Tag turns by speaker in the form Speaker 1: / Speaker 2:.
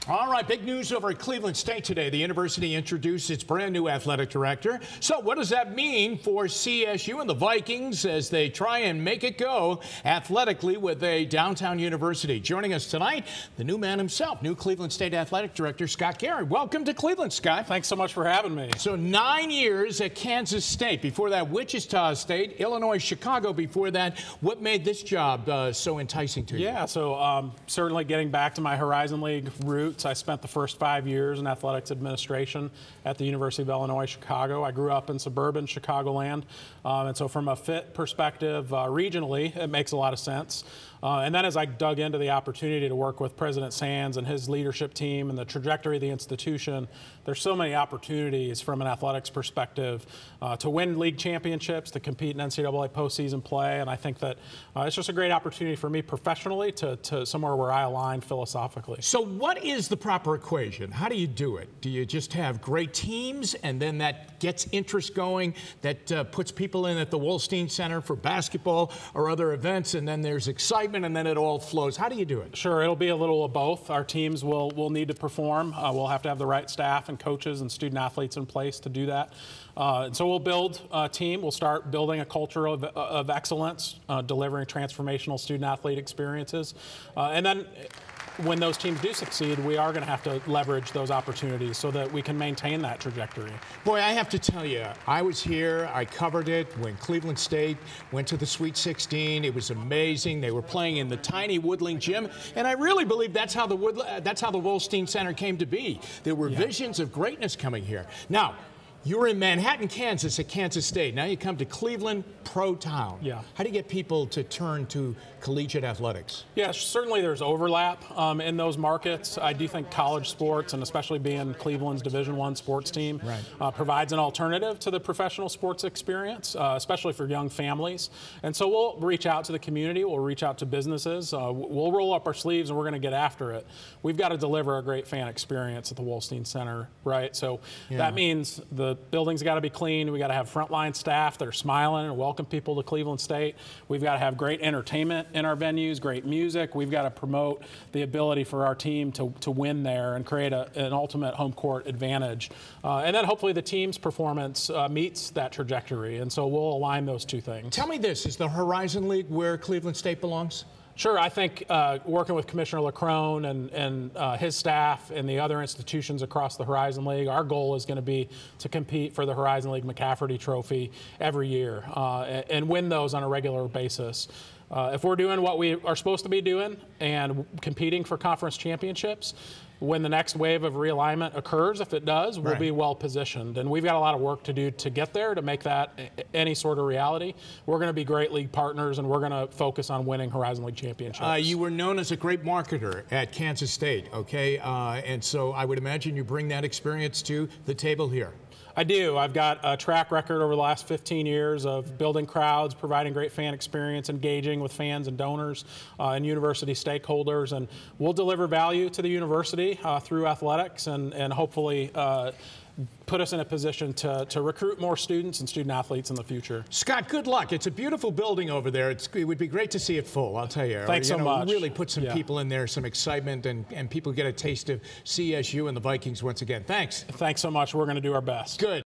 Speaker 1: All right, big news over at Cleveland State today. The university introduced its brand new athletic director. So what does that mean for CSU and the Vikings as they try and make it go athletically with a downtown university? Joining us tonight, the new man himself, new Cleveland State athletic director, Scott Garrett. Welcome to Cleveland, Scott.
Speaker 2: Thanks so much for having me.
Speaker 1: So 9 years at Kansas State. Before that, Wichita State, Illinois, Chicago before that. What made this job so enticing to you?
Speaker 2: Yeah, so certainly getting back to my Horizon League roots. I spent the first 5 years in athletics administration at the University of Illinois, Chicago. I grew up in suburban Chicagoland, and so from a fit perspective, regionally, it makes a lot of sense. And then as I dug into the opportunity to work with President Sands and his leadership team and the trajectory of the institution, there's so many opportunities from an athletics perspective to win league championships, to compete in NCAA postseason play, and I think that it's just a great opportunity for me professionally to somewhere where I align philosophically.
Speaker 1: So what is the proper equation? How do you do it? Do you just have great teams and then that gets interest going, that puts people in at the Wolstein Center for basketball or other events, and then there's excitement and then it all flows? How do you do it?
Speaker 2: Sure, it'll be a little of both. Our teams will need to perform. We'll have to have the right staff and coaches and student athletes in place to do that. And so we'll build a team. We'll start building a culture of excellence, delivering transformational student athlete experiences. And then when those teams do succeed, we are going to have to leverage those opportunities so that we can maintain that trajectory.
Speaker 1: Boy, I have to tell you, I was here, I covered it when Cleveland State went to the Sweet 16. It was amazing. They were playing in the tiny Woodling gym, and I really believe that's how the Wolstein Center came to be. There were visions of greatness coming here. Now, you were in Manhattan, Kansas at Kansas State. Now you come to Cleveland, pro town.
Speaker 2: Yeah.
Speaker 1: How do you get people to turn to collegiate athletics?
Speaker 2: Yeah, certainly there's overlap in those markets. I do think college sports, and especially being Cleveland's Division I sports team, provides an alternative to the professional sports experience, especially for young families. And so we'll reach out to the community. We'll reach out to businesses. We'll roll up our sleeves, and we're going to get after it. We've got to deliver a great fan experience at the Wolstein Center, right? So that means the building's got to be clean. We got to have frontline staff that are smiling and welcome people to Cleveland State. We've got to have great entertainment in our venues, great music. We've got to promote the ability for our team to win there and create an ultimate home court advantage. And then hopefully the team's performance meets that trajectory. And so we'll align those two things.
Speaker 1: Tell me this, is the Horizon League where Cleveland State belongs?
Speaker 2: Sure. I think working with Commissioner LeCrone and his staff and the other institutions across the Horizon League, our goal is going to be to compete for the Horizon League McCafferty Trophy every year and win those on a regular basis. If we're doing what we are supposed to be doing and competing for conference championships, when the next wave of realignment occurs, if it does, we'll be well positioned. And we've got a lot of work to do to get there, to make that any sort of reality. We're going to be great league partners, and we're going to focus on winning Horizon League championships.
Speaker 1: You were known as a great marketer at Kansas State, okay? And so I would imagine you bring that experience to the table here.
Speaker 2: I do. I've got a track record over the last 15 years of building crowds, providing great fan experience, engaging with fans and donors and university stakeholders, and we'll deliver value to the university through athletics and hopefully put us in a position to recruit more students and student athletes in the future.
Speaker 1: Scott, good luck. It's a beautiful building over there. It would be great to see it full, I'll tell you.
Speaker 2: Thanks so much.
Speaker 1: Really put some people in there, some excitement, and people get a taste of CSU and the Vikings once again. Thanks.
Speaker 2: Thanks so much. We're going to do our best.
Speaker 1: Good.